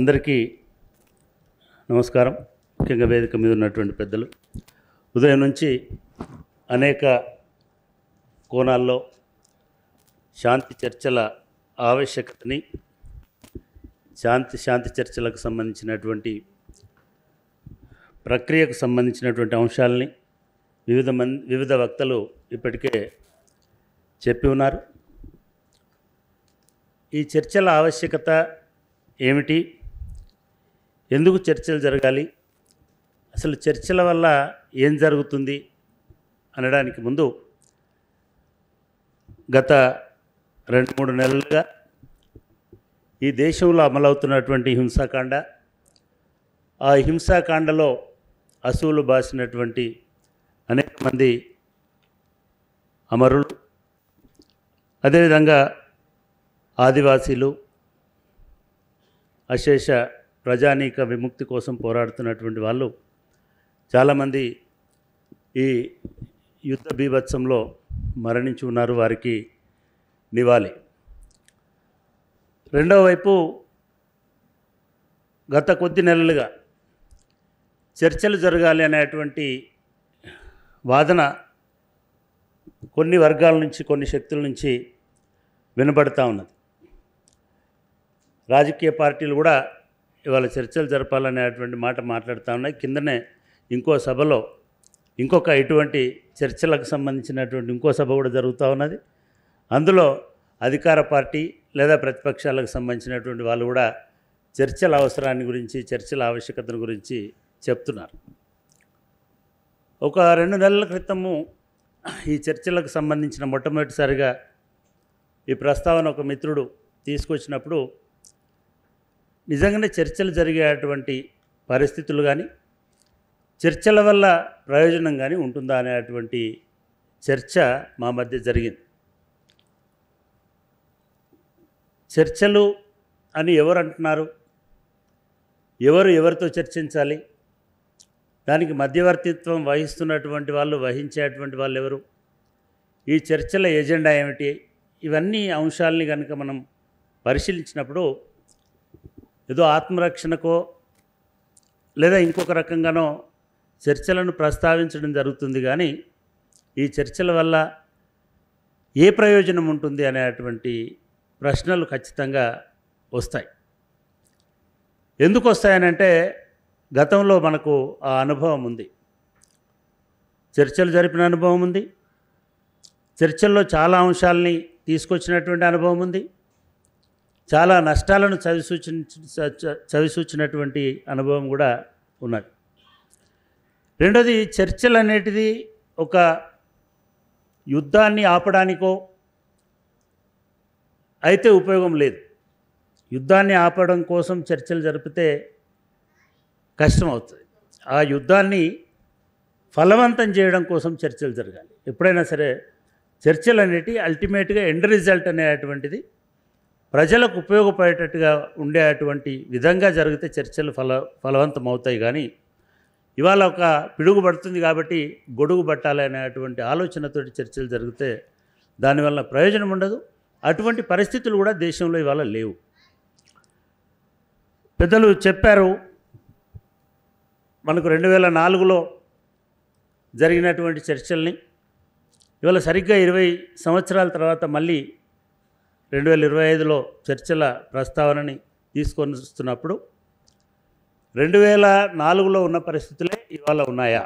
అందరికీ నమస్కారం. ముఖ్యంగా వేదిక మీద ఉన్నటువంటి పెద్దలు ఉదయం నుంచి అనేక కోణాల్లో శాంతి చర్చల ఆవశ్యకతని, శాంతి చర్చలకు సంబంధించినటువంటి ప్రక్రియకు సంబంధించినటువంటి అంశాలని వివిధ వక్తలు ఇప్పటికే చెప్పి ఉన్నారు. ఈ చర్చల ఆవశ్యకత ఏమిటి, ఎందుకు చర్చలు జరగాలి, అసలు చర్చల వల్ల ఏం జరుగుతుంది అనడానికి ముందు గత 2-3 నెలలుగా ఈ దేశంలో అమలవుతున్నటువంటి హింసాకాండ, ఆ హింసాకాండలో అసువులు బాసినటువంటి అనేక మంది అమరులు, అదేవిధంగా ఆదివాసీలు, అశేష ప్రజానీక విముక్తి కోసం పోరాడుతున్నటువంటి వాళ్ళు చాలామంది ఈ యుద్ధ బీభత్సంలో మరణించి ఉన్నారు. వారికి నివాళి. రెండవ వైపు గత కొద్ది నెలలుగా చర్చలు జరగాలి అనేటువంటి వాదన కొన్ని వర్గాల నుంచి, కొన్ని శక్తుల నుంచి వినబడతా ఉన్నది. రాజకీయ పార్టీలు కూడా ఇవాళ చర్చలు జరపాలనేటువంటి మాట మాట్లాడుతూ ఉన్నాయి. కిందనే ఇంకో సభలో ఇంకొక ఇటువంటి చర్చలకు సంబంధించినటువంటి ఇంకో సభ కూడా జరుగుతూ ఉన్నది. అందులో అధికార పార్టీ లేదా ప్రతిపక్షాలకు సంబంధించినటువంటి వాళ్ళు కూడా చర్చల అవసరాన్ని గురించి, చర్చల ఆవశ్యకతను గురించి చెప్తున్నారు. ఒక 2 నెలల క్రితము ఈ చర్చలకు సంబంధించిన మొట్టమొదటిసారిగా ఈ ప్రస్తావన ఒక మిత్రుడు తీసుకొచ్చినప్పుడు నిజంగానే చర్చలు జరిగేటువంటి పరిస్థితులు కానీ, చర్చల వల్ల ప్రయోజనం కానీ ఉంటుందా అనేటువంటి చర్చ మా మధ్య జరిగింది. చర్చలు అని ఎవరు అంటున్నారు, ఎవరితో చర్చించాలి, దానికి మధ్యవర్తిత్వం వహిస్తున్నటువంటి వాళ్ళు, వహించేటువంటి వాళ్ళు ఎవరు, ఈ చర్చల ఎజెండా ఏమిటి, ఇవన్నీ అంశాలని కనుక మనం పరిశీలించినప్పుడు ఏదో ఆత్మరక్షణకో లేదా ఇంకొక రకంగానో చర్చలను ప్రస్తావించడం జరుగుతుంది. కానీ ఈ చర్చల వల్ల ఏ ప్రయోజనం ఉంటుంది అనేటువంటి ప్రశ్నలు ఖచ్చితంగా వస్తాయి. ఎందుకు వస్తాయనంటే గతంలో మనకు ఆ అనుభవం ఉంది, చర్చలు జరిపిన అనుభవం ఉంది, చర్చల్లో చాలా అంశాలని తీసుకొచ్చినటువంటి అనుభవం ఉంది, చాలా నష్టాలను చవిసూచినటువంటి అనుభవం కూడా ఉన్నది. రెండోది, చర్చలు అనేటిది ఒక యుద్ధాన్ని ఆపడానికో అయితే ఉపయోగం లేదు. యుద్ధాన్ని ఆపడం కోసం చర్చలు జరిపితే కష్టం అవుతుంది. ఆ యుద్ధాన్ని ఫలవంతం చేయడం కోసం చర్చలు జరగాలి. ఎప్పుడైనా సరే చర్చలు అనేటివి అల్టిమేట్గా ఎండ్ రిజల్ట్ అనేటువంటిది ప్రజలకు ఉపయోగపడేటట్టుగా ఉండేటువంటి విధంగా జరిగితే చర్చలు ఫలవంతం అవుతాయి. కానీ ఇవాళ ఒక పిడుగు పడుతుంది కాబట్టి గొడుగు పట్టాలి అనేటువంటి ఆలోచనతోటి చర్చలు జరిగితే దానివల్ల ప్రయోజనం ఉండదు. అటువంటి పరిస్థితులు కూడా దేశంలో ఇవాళ లేవు. పెద్దలు చెప్పారు, మనకు 2004లో జరిగినటువంటి చర్చల్ని ఇవాళ సరిగ్గా 20 సంవత్సరాల తర్వాత మళ్ళీ 2025లో చర్చల ప్రస్తావనని తీసుకొని వస్తున్నప్పుడు 2004లో ఉన్న పరిస్థితులే ఇవాళ ఉన్నాయా?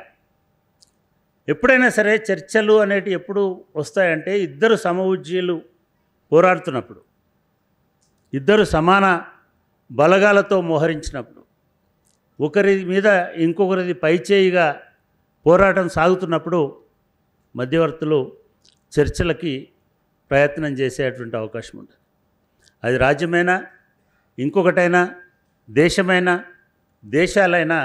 ఎప్పుడైనా సరే చర్చలు అనేటివి ఎప్పుడు వస్తాయంటే ఇద్దరు సమఉజ్జీలు పోరాడుతున్నప్పుడు, ఇద్దరు సమాన బలగాలతో మోహరించినప్పుడు, ఒకరి మీద ఇంకొకరిది పైచేయిగా పోరాటం సాగుతున్నప్పుడు మధ్యవర్తులు చర్చలకి ప్రయత్నం చేసేటువంటి అవకాశం ఉంటుంది. అది రాజ్యమైనా, ఇంకొకటైనా, దేశమైనా, దేశాలైనా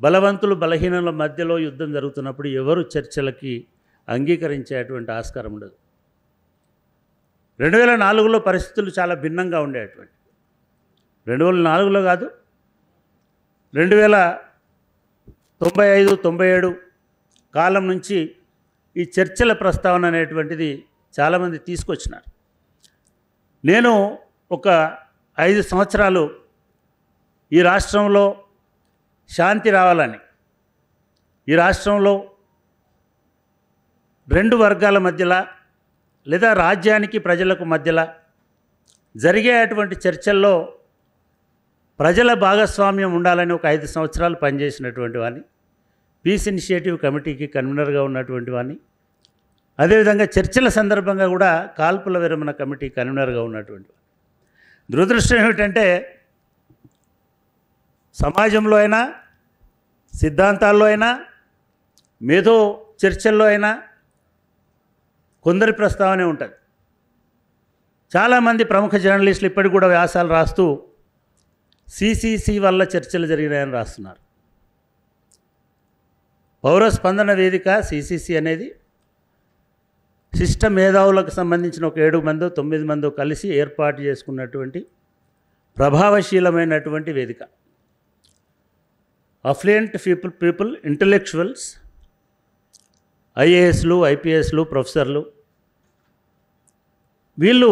బలవంతులు బలహీనుల మధ్యలో యుద్ధం జరుగుతున్నప్పుడు ఎవరు చర్చలకి అంగీకరించేటువంటి ఆస్కారం ఉండదు. 2004లో పరిస్థితులు చాలా భిన్నంగా ఉండేటువంటి, 2004లో కాదు, 2095-97 కాలం నుంచి ఈ చర్చల ప్రస్తావన అనేటువంటిది చాలామంది తీసుకొచ్చినారు. నేను ఒక 5 సంవత్సరాలు ఈ రాష్ట్రంలో శాంతి రావాలని, ఈ రాష్ట్రంలో రెండు వర్గాల మధ్యలో లేదా రాజ్యానికి ప్రజలకు మధ్యలో జరిగేటువంటి చర్చల్లో ప్రజల భాగస్వామ్యం ఉండాలని ఒక 5 సంవత్సరాలు పనిచేసినటువంటి వాడిని, పీస్ ఇనిషియేటివ్ కమిటీకి కన్వీనర్గా ఉన్నటువంటి వాడిని, అదేవిధంగా చర్చల సందర్భంగా కూడా కాల్పుల విరమణ కమిటీ కన్వీనర్గా ఉన్నటువంటి వాడిని. దురదృష్టం ఏమిటంటే సమాజంలో అయినా, సిద్ధాంతాల్లో అయినా, మేధో చర్చల్లో అయినా కొందరి ప్రస్తావనే ఉంటుంది. చాలామంది ప్రముఖ జర్నలిస్టులు ఇప్పటికి కూడా వ్యాసాలు రాస్తూ సిసిసి వల్ల చర్చలు జరిగినాయని రాస్తున్నారు. పౌర స్పందన వేదిక సిసిసి అనేది శిష్ట మేధావులకు సంబంధించిన ఒక 7 మందో 9 మందో కలిసి ఏర్పాటు చేసుకున్నటువంటి ప్రభావశీలమైనటువంటి వేదిక. అఫ్లుయెంట్ పీపుల్ ఇంటలెక్చువల్స్, ఐఏఎస్లు, ఐపీఎస్లు, ప్రొఫెసర్లు, వీళ్ళు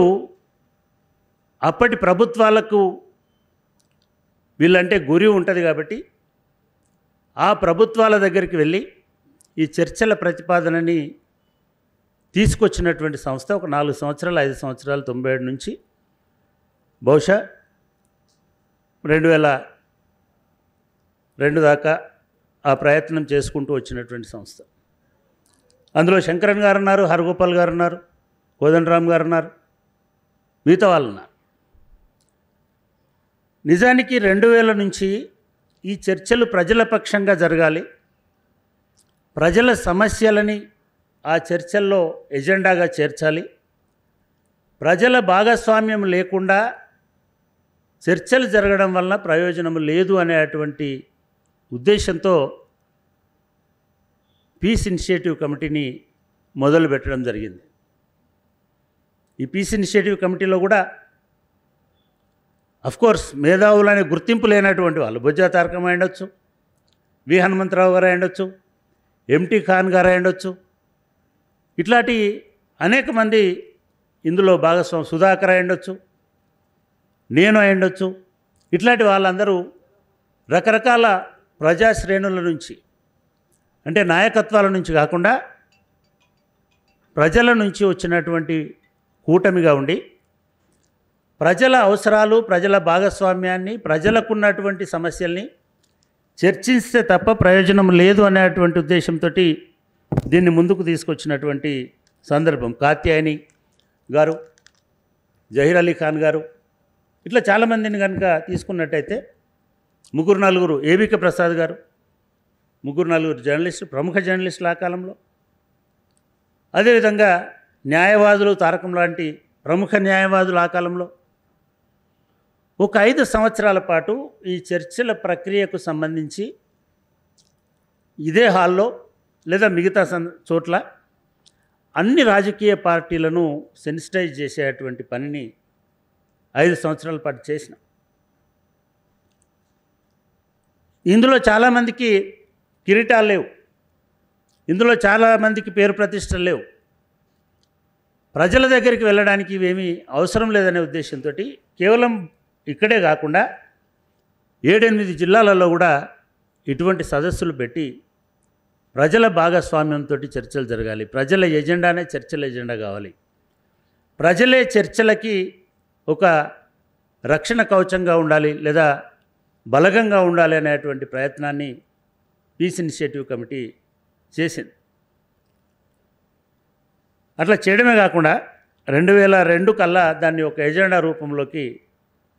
అప్పటి ప్రభుత్వాలకు వీళ్ళంటే గురి ఉంటుంది కాబట్టి ఆ ప్రభుత్వాల దగ్గరికి వెళ్ళి ఈ చర్చల ప్రతిపాదనని తీసుకొచ్చినటువంటి సంస్థ. ఒక 4 సంవత్సరాలు 5 సంవత్సరాలు 97 నుంచి బహుశా 2002 దాకా ఆ ప్రయత్నం చేసుకుంటూ వచ్చినటువంటి సంస్థ. అందులో శంకరన్ గారు ఉన్నారు, హరగోపాల్ గారు ఉన్నారు, కోదండరామ్ గారు ఉన్నారు, మిగతా వాళ్ళు ఉన్నారు. నిజానికి 2000 నుంచి ఈ చర్చలు ప్రజల పక్షంగా జరగాలి, ప్రజల సమస్యలని ఆ చర్చల్లో ఎజెండాగా చేర్చాలి, ప్రజల భాగస్వామ్యం లేకుండా చర్చలు జరగడం వలన ప్రయోజనం లేదు అనేటువంటి ఉద్దేశంతో పీస్ ఇనిషియేటివ్ కమిటీని మొదలుపెట్టడం జరిగింది. ఈ పీస్ ఇనిషియేటివ్ కమిటీలో కూడా అఫ్కోర్స్ మేధావులనే గుర్తింపు లేనటువంటి వాళ్ళు, బొజ్జా తారకం అయ్యుండొచ్చు, వి హనుమంతరావు గారు అయ్యుండొచ్చు, ఎంటీ ఖాన్ గారు అయ్యుండొచ్చు, ఇట్లాంటి అనేక మంది ఇందులో భాగస్వామి, సుధాకర్ అయ్యుండొచ్చు, నేను అయ్యుండొచ్చు. ఇట్లాంటి వాళ్ళందరూ రకరకాల ప్రజా శ్రేణుల నుంచి, అంటే నాయకత్వాల నుంచి కాకుండా ప్రజల నుంచి వచ్చినటువంటి కూటమిగా ఉండి ప్రజల అవసరాలు, ప్రజల భాగస్వామ్యాన్ని, ప్రజలకున్నటువంటి సమస్యల్ని చర్చిస్తే తప్ప ప్రయోజనం లేదు అనేటువంటి ఉద్దేశంతో దీన్ని ముందుకు తీసుకొచ్చినటువంటి సందర్భం. కాత్యాయని గారు, జహీర్ అలీ ఖాన్ గారు, ఇట్లా చాలామందిని కనుక తీసుకున్నట్టయితే 3-4, ఏబికే ప్రసాద్ గారు, 3-4 జర్నలిస్టులు, ప్రముఖ జర్నలిస్టులు ఆ కాలంలో. అదేవిధంగా న్యాయవాదులు, తారకం లాంటి ప్రముఖ న్యాయవాదులు ఆ కాలంలో. ఒక 5 సంవత్సరాల పాటు ఈ చర్చల ప్రక్రియకు సంబంధించి ఇదే హాల్లో లేదా మిగతా చోట్ల అన్ని రాజకీయ పార్టీలను సెన్సిటైజ్ చేసేటువంటి పనిని 5 సంవత్సరాల పాటు చేసిన. ఇందులో చాలామందికి కిరీటాలు లేవు, ఇందులో చాలామందికి పేరు ప్రతిష్టలు లేవు. ప్రజల దగ్గరికి వెళ్ళడానికి ఇవేమీ అవసరం లేదనే ఉద్దేశంతో కేవలం ఇక్కడే కాకుండా 7-8 జిల్లాలలో కూడా ఇటువంటి సదస్సులు పెట్టి ప్రజల భాగస్వామ్యంతో చర్చలు జరగాలి, ప్రజల ఎజెండానే చర్చల ఎజెండా కావాలి, ప్రజలే చర్చలకి ఒక రక్షణ కవచంగా ఉండాలి లేదా బలగంగా ఉండాలి అనేటువంటి ప్రయత్నాన్ని పీస్ ఇనిషియేటివ్ కమిటీ చేసింది. అట్లా చేయడమే కాకుండా 2002 కల్లా దాన్ని ఒక ఎజెండా రూపంలోకి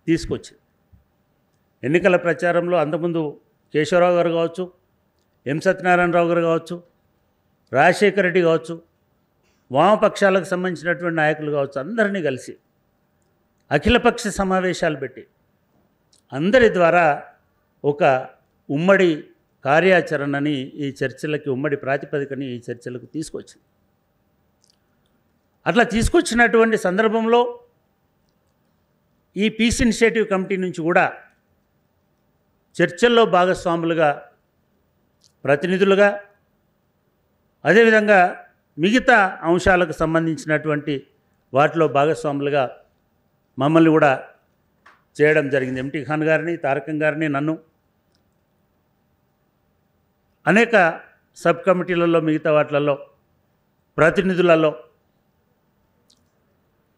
తీసుకొచ్చింది. ఎన్నికల ప్రచారంలో అంతకుముందు కేశవరావు గారు కావచ్చు, ఎం సత్యనారాయణరావు గారు కావచ్చు, రాజశేఖర రెడ్డి కావచ్చు, వామపక్షాలకు సంబంధించినటువంటి నాయకులు కావచ్చు, అందరినీ కలిసి అఖిలపక్ష సమావేశాలు పెట్టి అందరి ద్వారా ఒక ఉమ్మడి కార్యాచరణని ఈ చర్చలకి, ఉమ్మడి ప్రాతిపదికని ఈ చర్చలకు తీసుకొచ్చింది. అట్లా తీసుకొచ్చినటువంటి సందర్భంలో ఈ పీస్ ఇనిషియేటివ్ కమిటీ నుంచి కూడా చర్చల్లో భాగస్వాములుగా, ప్రతినిధులుగా, అదేవిధంగా మిగతా అంశాలకు సంబంధించినటువంటి వాటిలో భాగస్వాములుగా మమ్మల్ని కూడా చేయడం జరిగింది. ఎంటీ ఖాన్ గారిని, తారకం గారిని, నన్ను అనేక సబ్ కమిటీలలో, మిగతా వాటిలలో ప్రతినిధులలో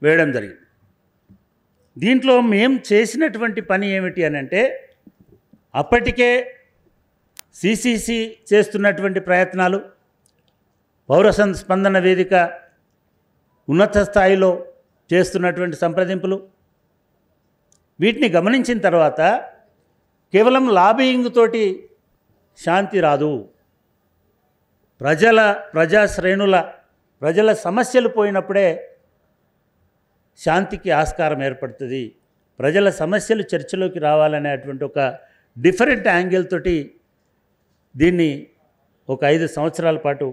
వేయడం జరిగింది. దీంట్లో మేము చేసినటువంటి పని ఏమిటి అని అంటే, అప్పటికే సిసిసి చేస్తున్నటువంటి ప్రయత్నాలు, పౌర స్పందన వేదిక ఉన్నత స్థాయిలో చేస్తున్నటువంటి సంప్రదింపులు, వీటిని గమనించిన తర్వాత కేవలం లాబియింగ్ తోటి శాంతి రాదు. ప్రజల సమస్యలు పోయినప్పుడే శాంతికి ఆస్కారం ఏర్పడుతుంది. ప్రజల సమస్యలు చర్చలోకి రావాలనేటువంటి ఒక డిఫరెంట్ యాంగిల్ తోటి దీన్ని ఒక 5 సంవత్సరాల పాటు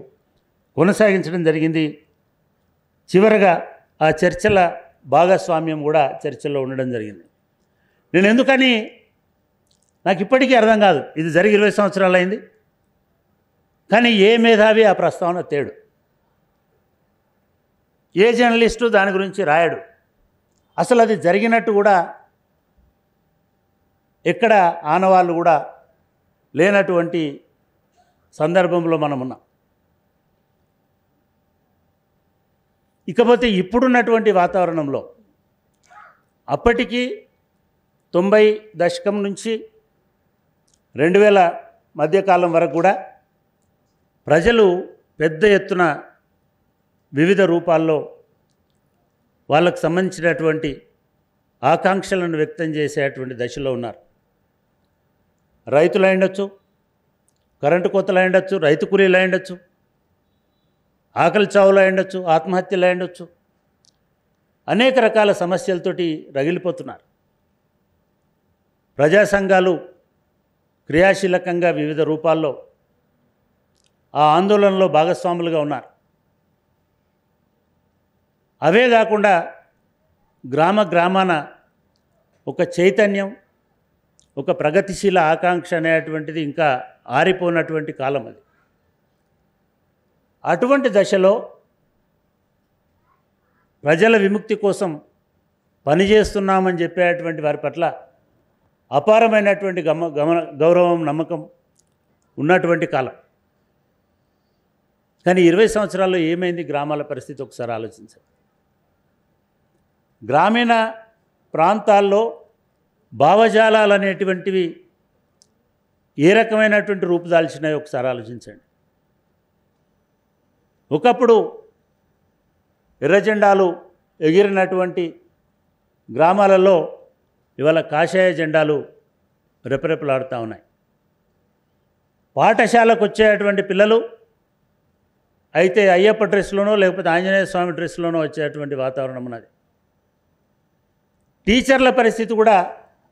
కొనసాగించడం జరిగింది. చివరగా ఆ చర్చల భాగస్వామ్యం కూడా చర్చల్లో ఉండడం జరిగింది. నేను ఎందుకని నాకు ఇప్పటికీ అర్థం కాదు. ఇది జరిగి 20 సంవత్సరాలు అయింది, కానీ ఏ మేధావి ఆ ప్రస్తావన తేడు, ఏ జర్నలిస్టు దాని గురించి రాయడు. అసలు అది జరిగినట్టు కూడా ఎక్కడ ఆనవాళ్ళు కూడా లేనటువంటి సందర్భంలో మనం ఉన్నాం. ఇకపోతే ఇప్పుడున్నటువంటి వాతావరణంలో అప్పటికి 90 దశకం నుంచి 2000 మధ్యకాలం వరకు కూడా ప్రజలు పెద్ద ఎత్తున వివిధ రూపాల్లో వాళ్ళకు సంబంధించినటువంటి ఆకాంక్షలను వ్యక్తం చేసేటువంటి దశలో ఉన్నారు. రైతులు అయ్యుండొచ్చు, కరెంటు కోతలు అయ్యుండొచ్చు, రైతు కూలీలు అయ్యుండొచ్చు, ఆకలి చావులు అయ్యుండొచ్చు, ఆత్మహత్యలు అయ్యుండొచ్చు, అనేక రకాల సమస్యలతోటి రగిలిపోతున్నారు. ప్రజా సంఘాలు క్రియాశీలకంగా వివిధ రూపాల్లో ఆ ఆందోళనలో భాగస్వాములుగా ఉన్నారు. అవే కాకుండా గ్రామాన ఒక చైతన్యం, ఒక ప్రగతిశీల ఆకాంక్ష అనేటువంటిది ఇంకా ఆరిపోయినటువంటి కాలం అది. అటువంటి దశలో ప్రజల విముక్తి కోసం పనిచేస్తున్నామని చెప్పేటువంటి వారి పట్ల అపారమైనటువంటి గౌరవం, నమ్మకం ఉన్నటువంటి కాలం. కానీ 20 సంవత్సరాల్లో ఏమైంది గ్రామాల పరిస్థితి ఒకసారి ఆలోచించాలి. గ్రామీణ ప్రాంతాల్లో భావజాలాలు అనేటువంటివి ఏ రకమైనటువంటి రూపుదాల్చినాయో ఒకసారి ఆలోచించండి. ఒకప్పుడు ఎర్రజెండాలు ఎగిరినటువంటి గ్రామాలలో ఇవాళ కాషాయ జెండాలు రెపరెపలాడుతూ ఉన్నాయి. పాఠశాలకు వచ్చేటువంటి పిల్లలు అయితే అయ్యప్ప డ్రెస్లోనో లేకపోతే ఆంజనేయ స్వామి డ్రెస్లోనో వచ్చేటువంటి వాతావరణం ఉన్నది. టీచర్ల పరిస్థితి కూడా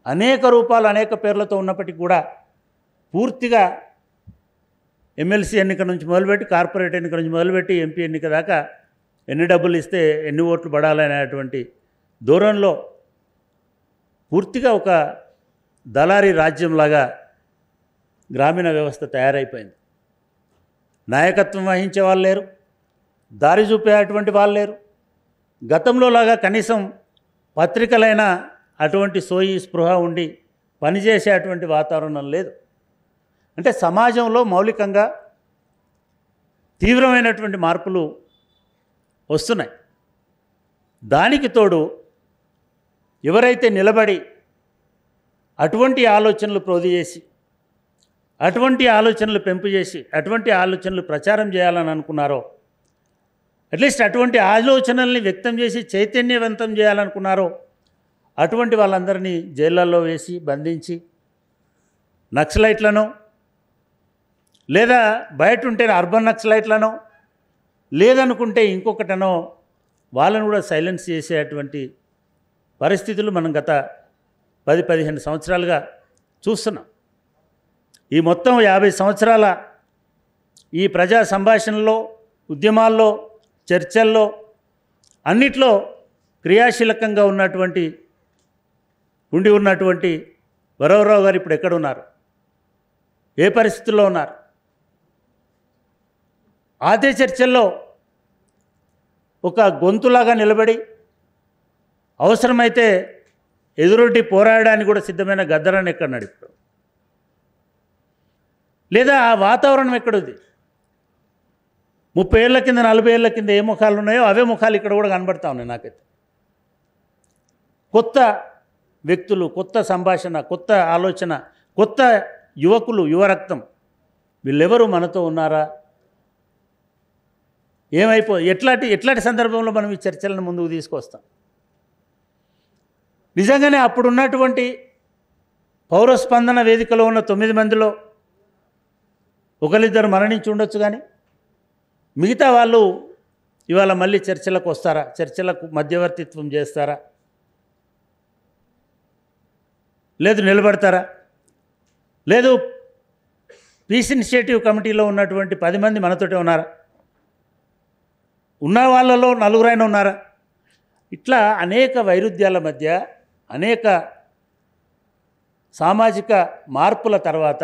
అనేక రూపాలు, అనేక పేర్లతో ఉన్నప్పటికీ కూడా పూర్తిగా ఎమ్మెల్సీ ఎన్నిక నుంచి మొదలుపెట్టి, కార్పొరేట్ ఎన్నిక నుంచి మొదలుపెట్టి, ఎంపీ ఎన్నిక దాకా ఎన్ని డబ్బులు ఇస్తే ఎన్ని ఓట్లు పడాలనేటువంటి దూరంలో పూర్తిగా ఒక దళారీ రాజ్యంలాగా గ్రామీణ వ్యవస్థ తయారైపోయింది. నాయకత్వం వహించే వాళ్ళు లేరు, దారి చూపేటువంటి వాళ్ళు లేరు. గతంలో లాగా కనీసం పత్రికలైనా అటువంటి సోయి స్పృహ ఉండి పనిచేసేటువంటి వాతావరణం లేదు. అంటే సమాజంలో మౌలికంగా తీవ్రమైనటువంటి మార్పులు వస్తున్నాయి. దానికి తోడు ఎవరైతే నిలబడి అటువంటి ఆలోచనలు ప్రోధి చేసి, అటువంటి ఆలోచనలు పెంపు చేసి, అటువంటి ఆలోచనలు ప్రచారం చేయాలని అనుకున్నారో, అట్లీస్ట్ అటువంటి ఆలోచనల్ని వ్యక్తం చేసి చైతన్యవంతం చేయాలనుకున్నారో అటువంటి వాళ్ళందరినీ జైళ్ళల్లో వేసి బంధించి నక్సలైట్లను, లేదా బయట ఉంటే అర్బన్ నక్సలైట్లను, లేదనుకుంటే ఇంకొకటనో వాళ్ళను కూడా సైలెన్స్ చేసేటువంటి పరిస్థితులు మనం గత 10-15 సంవత్సరాలుగా చూస్తున్నాం. ఈ మొత్తం 50 సంవత్సరాల ఈ ప్రజా సంభాషణలో, ఉద్యమాల్లో, చర్చల్లో అన్నిట్లో క్రియాశీలకంగా ఉన్నటువంటి వరవరావు గారు ఇప్పుడు ఎక్కడున్నారు, ఏ పరిస్థితుల్లో ఉన్నారు? అదే చర్చల్లో ఒక గొంతులాగా నిలబడి అవసరమైతే ఎదురొడ్డి పోరాడడానికి కూడా సిద్ధమైన గద్దరాన్ని ఎక్కడున్నాడు ఇప్పుడు? లేదా ఆ వాతావరణం ఎక్కడుంది? 30 ఏళ్ల కింద 40 ఏళ్ల కింద ఏ ముఖాలు ఉన్నాయో అవే ముఖాలు ఇక్కడ కూడా కనబడతా ఉన్నాయి నాకైతే. కొత్త వ్యక్తులు, కొత్త సంభాషణ, కొత్త ఆలోచన, కొత్త యువకులు, యువరక్తం, వీళ్ళెవరు మనతో ఉన్నారా? ఎట్లాంటి సందర్భంలో మనం ఈ చర్చలను ముందుకు తీసుకొస్తాం? నిజంగానే అప్పుడున్నటువంటి పౌరస్పందన వేదికలో ఉన్న 9 మందిలో ఒకరిద్దరు మరణించి ఉండొచ్చు, కానీ మిగతా వాళ్ళు ఇవాళ మళ్ళీ చర్చలకు వస్తారా? చర్చలకు మధ్యవర్తిత్వం చేస్తారా? లేదు నిలబడతారా? లేదు పీస్ ఇనిషియేటివ్ కమిటీలో ఉన్నటువంటి 10 మంది మనతోటే ఉన్నారా? ఉన్న వాళ్ళలో 4 ఉన్నారా? ఇట్లా అనేక వైరుధ్యాల మధ్య, అనేక సామాజిక మార్పుల తర్వాత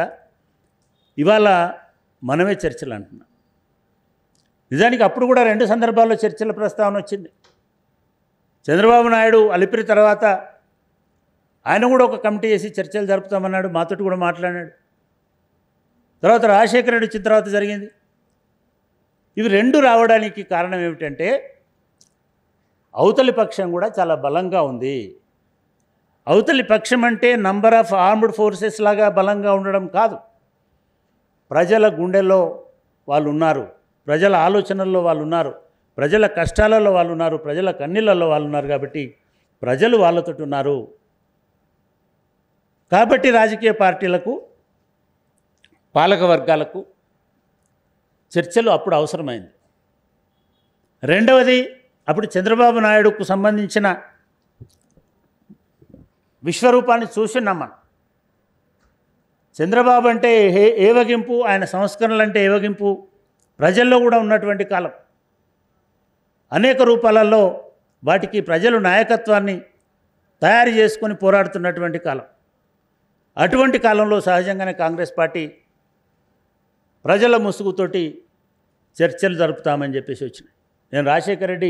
ఇవాళ మనమే చర్చలు అంటున్నాం. నిజానికి అప్పుడు కూడా 2 సందర్భాల్లో చర్చల ప్రస్తావన వచ్చింది. చంద్రబాబు నాయుడు అలిపిరి తర్వాత ఆయన కూడా ఒక కమిటీ వేసి చర్చలు జరుపుతామన్నాడు, మాతోటి కూడా మాట్లాడాడు. తర్వాత రాజశేఖర రెడ్డి వచ్చిన తర్వాత జరిగింది. ఇవి 2 రావడానికి కారణం ఏమిటంటే అవతలి పక్షం కూడా చాలా బలంగా ఉంది. అవతలి పక్షం అంటే నంబర్ ఆఫ్ ఆర్మ్డ్ ఫోర్సెస్ లాగా బలంగా ఉండడం కాదు. ప్రజల గుండెల్లో వాళ్ళు ఉన్నారు, ప్రజల ఆలోచనల్లో వాళ్ళు ఉన్నారు, ప్రజల కష్టాలలో వాళ్ళు ఉన్నారు, ప్రజల కన్నీళ్ళల్లో వాళ్ళు ఉన్నారు. కాబట్టి ప్రజలు వాళ్ళతో ఉన్నారు. కాబట్టి రాజకీయ పార్టీలకు, పాలక వర్గాలకు చర్చలు అప్పుడు అవసరమైంది. రెండవది, అప్పుడు చంద్రబాబు నాయుడుకు సంబంధించిన విశ్వరూపాన్ని చూస్తున్నాం మనం. చంద్రబాబు అంటే ఏవగింపు, ఆయన సంస్కరణలు అంటే ఏవగింపు ప్రజల్లో కూడా ఉన్నటువంటి కాలం. అనేక రూపాలలో వాటికి ప్రజలు నాయకత్వాన్ని తయారు చేసుకొని పోరాడుతున్నటువంటి కాలం. అటువంటి కాలంలో సహజంగానే కాంగ్రెస్ పార్టీ ప్రజల ముసుగుతోటి చర్చలు జరుపుతామని చెప్పేసి వచ్చినాయి. నేను రాజశేఖర రెడ్డి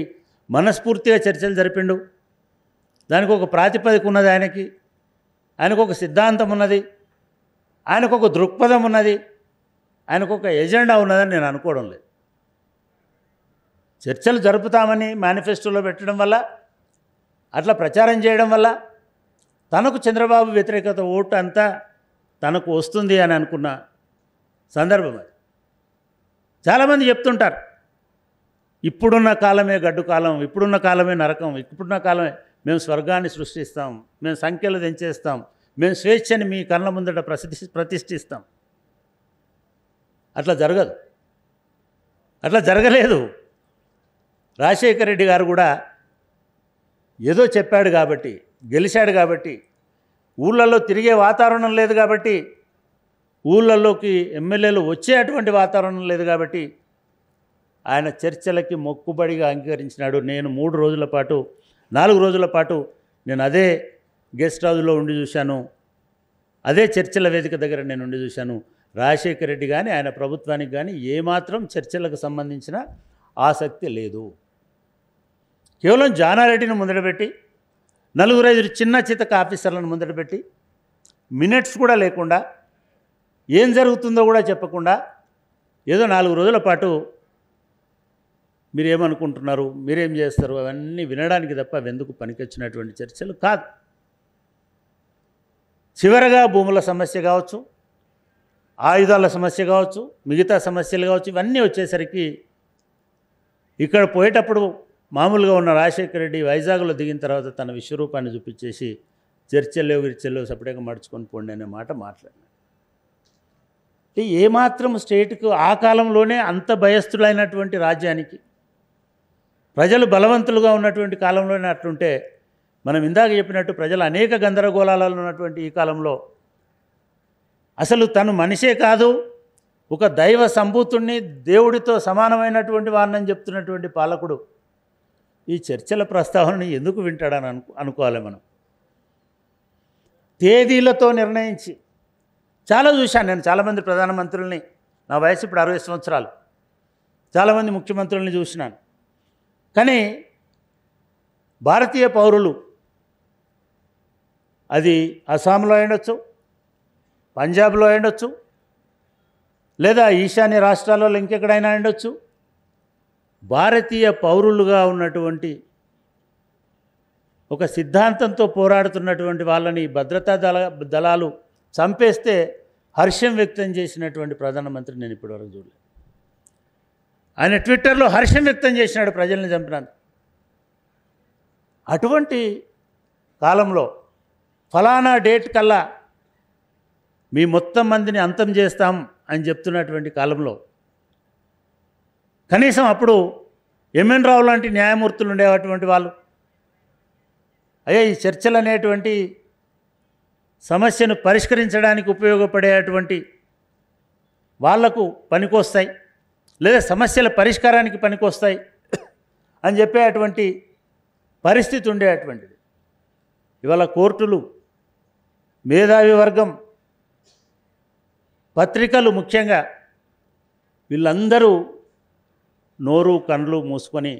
మనస్ఫూర్తిగా చర్చలు జరిపిండు. దానికి ఒక ప్రాతిపదిక ఉన్నది, ఆయనకు ఒక సిద్ధాంతం ఉన్నది, ఆయనకు ఒక దృక్పథం ఉన్నది, ఆయనకు ఒక ఎజెండా ఉన్నదని నేను అనుకోవడం లేదు. చర్చలు జరుపుతామని మేనిఫెస్టోలో పెట్టడం వల్ల, అట్లా ప్రచారం చేయడం వల్ల తనకు చంద్రబాబు వ్యతిరేకత ఓటు అంతా తనకు వస్తుంది అని అనుకున్న సందర్భం అది. చాలామంది చెప్తుంటారు, ఇప్పుడున్న కాలమే గడ్డు కాలం, ఇప్పుడున్న కాలమే నరకం, ఇప్పుడున్న కాలమే మేము స్వర్గాన్ని సృష్టిస్తాం, మేము సంఖ్యలు తెంచేస్తాం, మేము స్వేచ్ఛని మీ కళ్ళ ముందట ప్రతిష్ఠిస్తాం. అట్లా జరగదు, అట్లా జరగలేదు. రాజశేఖర రెడ్డి గారు కూడా ఏదో చెప్పాడు కాబట్టి, గెలిచాడు కాబట్టి, ఊళ్ళల్లో తిరిగే వాతావరణం లేదు కాబట్టి, ఊళ్ళల్లోకి ఎమ్మెల్యేలు వచ్చేటువంటి వాతావరణం లేదు కాబట్టి ఆయన చర్చలకి మొక్కుబడిగా అంగీకరించినాడు. నేను 3 రోజుల పాటు 4 రోజుల పాటు నేను అదే గెస్ట్ హౌస్లో ఉండి చూశాను, అదే చర్చల వేదిక దగ్గర నేను ఉండి చూశాను. రాజశేఖర రెడ్డి కానీ ఆయన ప్రభుత్వానికి కానీ ఏమాత్రం చర్చలకు సంబంధించిన ఆసక్తి లేదు. కేవలం జానారెడ్డిని ముందరపెట్టి, 4-5 చిన్న చితక ఆఫీసర్లను ముందరపెట్టి, మినిట్స్ కూడా లేకుండా, ఏం జరుగుతుందో కూడా చెప్పకుండా, ఏదో 4 రోజుల పాటు మీరేమనుకుంటున్నారు, మీరేం చేస్తారు అవన్నీ వినడానికి తప్ప అవెందుకు పనికొచ్చినటువంటి చర్చలు కాదు. చివరగా భూముల సమస్య కావచ్చు, ఆయుధాల సమస్య కావచ్చు, మిగతా సమస్యలు కావచ్చు, ఇవన్నీ వచ్చేసరికి ఇక్కడ పోయేటప్పుడు మామూలుగా ఉన్న రాజశేఖర రెడ్డి వైజాగ్లో దిగిన తర్వాత తన విశ్వరూపాన్ని చూపించేసి చర్చల్లో సపరేట్గా మడుచుకొని పోండి అనే మాట మాట్లాడినాడు. ఏమాత్రం స్టేట్కు ఆ కాలంలోనే అంత భయస్థులైనటువంటి రాజ్యానికి ప్రజలు బలవంతులుగా ఉన్నటువంటి కాలంలోనే అట్లుంటే, మనం ఇందాక చెప్పినట్టు ప్రజలు అనేక గందరగోళాలలో ఉన్నటువంటి ఈ కాలంలో అసలు తను మనిషే కాదు, ఒక దైవ సంభూతుణ్ణి, దేవుడితో సమానమైనటువంటి వారిని చెప్తున్నటువంటి పాలకుడు ఈ చర్చల ప్రస్తావనని ఎందుకు వింటాడని అనుకోవాలి మనం. తేదీలతో నిర్ణయించి చాలా చూశాను నేను. చాలామంది ప్రధానమంత్రుల్ని, నా వయసు ఇప్పుడు 60 సంవత్సరాలు, చాలామంది ముఖ్యమంత్రుల్ని చూసినాను. కానీ భారతీయ పౌరులు అది అస్సాంలో ఉండొచ్చు, పంజాబ్లో ఉండొచ్చు, లేదా ఈశాన్య రాష్ట్రాలలో ఇంకెక్కడైనా ఉండొచ్చు. భారతీయ పౌరులుగా ఉన్నటువంటి ఒక సిద్ధాంతంతో పోరాడుతున్నటువంటి వాళ్ళని భద్రతా దళాలు చంపేస్తే హర్షం వ్యక్తం చేసినటువంటి ప్రధానమంత్రి నేను ఇప్పటివరకు చూడలేదు. ఆయన ట్విట్టర్లో హర్షం వ్యక్తం చేసినాడు ప్రజల్ని చంపినందుకు. అటువంటి కాలంలో ఫలానా డేట్ కల్లా మీ మొత్తం మందిని అంతం చేస్తాం అని చెప్తున్నటువంటి కాలంలో కనీసం అప్పుడు ఎంఎన్ రావు లాంటి న్యాయమూర్తులు ఉండేటువంటి వాళ్ళు అయ్యా ఈ చర్చలు అనేటువంటి సమస్యను పరిష్కరించడానికి ఉపయోగపడేటువంటి వాళ్లకు పనికొస్తాయి, లేదా సమస్యల పరిష్కారానికి పనికొస్తాయి అని చెప్పేటువంటి పరిస్థితి ఉండేటువంటిది. ఇవాళ కోర్టులు, మేధావి వర్గం, పత్రికలు, ముఖ్యంగా వీళ్ళందరూ నోరు కళ్ళు మూసుకొని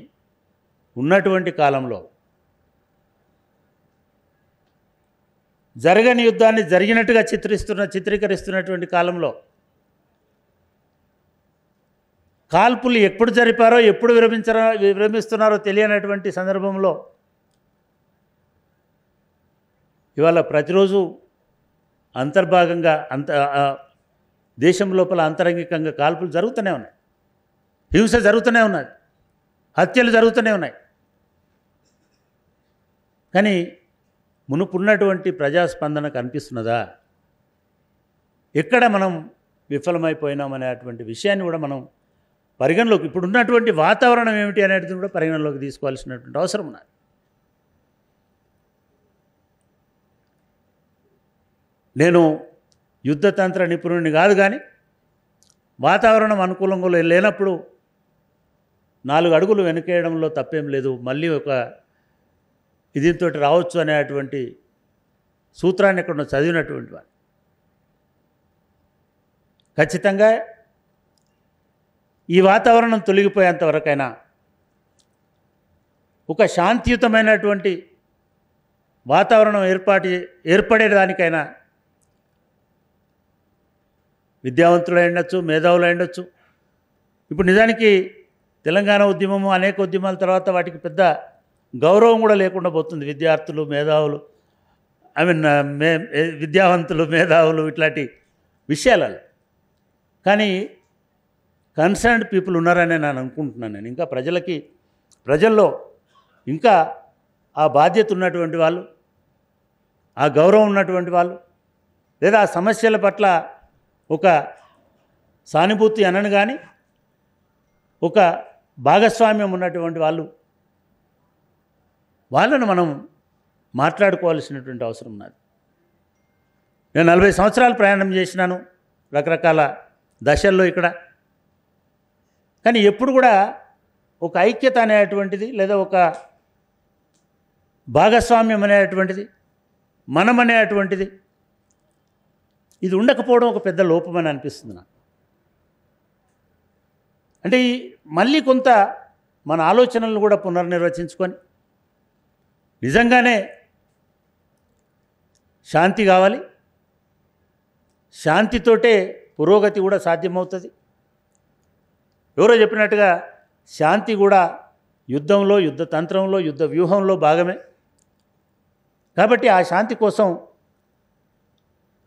ఉన్నటువంటి కాలంలో, జరగని యుద్ధాన్ని జరిగినట్టుగా చిత్రీకరిస్తున్నటువంటి కాలంలో, కాల్పులు ఎప్పుడు జరిపారో ఎప్పుడు విరమిస్తున్నారో తెలియనటువంటి సందర్భంలో ఇవాళ ప్రతిరోజు అంతర్భాగంగా దేశం లోపల అంతరంగికంగా కాల్పులు జరుగుతూనే ఉన్నాయి, హింస జరుగుతూనే ఉన్నది, హత్యలు జరుగుతూనే ఉన్నాయి. కానీ మునుపున్నటువంటి ప్రజాస్పందన కనిపిస్తున్నదా? ఎక్కడ మనం విఫలమైపోయినామనేటువంటి విషయాన్ని కూడా మనం పరిగణలోకి, ఇప్పుడున్నటువంటి వాతావరణం ఏమిటి అనేది కూడా పరిగణలోకి తీసుకోవాల్సినటువంటి అవసరం ఉన్నది. నేను యుద్ధతంత్ర నిపుణుడిని కాదు, కానీ వాతావరణం అనుకూలంగా లేనప్పుడు 4 అడుగులు వెనకేయడంలో తప్పేం లేదు. మళ్ళీ ఒక దీంతో రావచ్చు అనేటువంటి సూత్రాన్ని ఎక్కడ చదివినటువంటి వాడు ఖచ్చితంగా ఈ వాతావరణం తొలగిపోయేంతవరకైనా ఒక శాంతియుతమైనటువంటి వాతావరణం ఏర్పడేదానికైనా విద్యావంతులు ఉండొచ్చు, మేధావులు ఉండొచ్చు. ఇప్పుడు నిజానికి తెలంగాణ ఉద్యమము, అనేక ఉద్యమాల తర్వాత వాటికి పెద్ద గౌరవం కూడా లేకుండా పోతుంది. విద్యార్థులు, మేధావులు, విద్యావంతులు, మేధావులు ఇట్లాంటి విషయాలలో. కానీ కన్సర్న్డ్ పీపుల్ ఉన్నారని నేను అనుకుంటున్నాను. నేను ఇంకా ప్రజల్లో ఇంకా ఆ బాధ్యత ఉన్నటువంటి వాళ్ళు, ఆ గౌరవం ఉన్నటువంటి వాళ్ళు, లేదా ఆ సమస్యల పట్ల ఒక సానుభూతి అనను కానీ ఒక భాగస్వామ్యం ఉన్నటువంటి వాళ్ళను మనం మాట్లాడుకోవాల్సినటువంటి అవసరం ఉన్నది. నేను 40 సంవత్సరాలు ప్రయాణం చేసినాను రకరకాల దశల్లో ఇక్కడ. కానీ ఎప్పుడు కూడా ఒక ఐక్యత అనేటువంటిది, లేదా ఒక భాగస్వామ్యం అనేటువంటిది, మనం అనేటువంటిది ఇది ఉండకపోవడం ఒక పెద్ద లోపమని అనిపిస్తుంది నాకు. అంటే మళ్ళీ కొంత మన ఆలోచనలను కూడా పునర్నిర్వచించుకొని నిజంగానే శాంతి కావాలి, శాంతితోటే పురోగతి కూడా సాధ్యమవుతుంది. ఎవరో చెప్పినట్టుగా శాంతి కూడా యుద్ధంలో, యుద్ధ తంత్రంలో, యుద్ధ వ్యూహంలో భాగమే. కాబట్టి ఆ శాంతి కోసం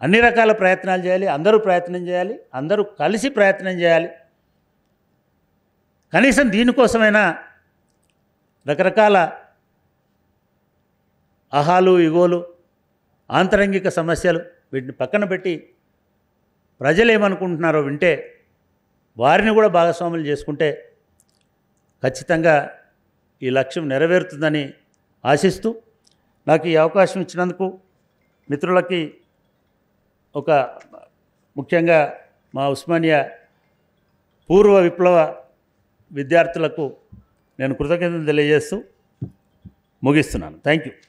అన్ని రకాల ప్రయత్నాలు చేయాలి, అందరూ ప్రయత్నం చేయాలి, అందరూ కలిసి ప్రయత్నం చేయాలి. కనీసం దీనికోసమైనా రకరకాల అహాలు, ఇగోలు, ఆంతరంగిక సమస్యలు వీటిని పక్కన పెట్టి ప్రజలు ఏమనుకుంటున్నారో వింటే వారిని కూడా భాగస్వాములు చేసుకుంటే ఖచ్చితంగా ఈ లక్ష్యం నెరవేరుతుందని ఆశిస్తూ నాకు ఈ అవకాశం ఇచ్చినందుకు మిత్రులకి, ఒక ముఖ్యంగా మా ఉస్మానియా పూర్వ విప్లవ విద్యార్థులకు నేను కృతజ్ఞతలు తెలియజేస్తూ ముగిస్తున్నాను. Thank you.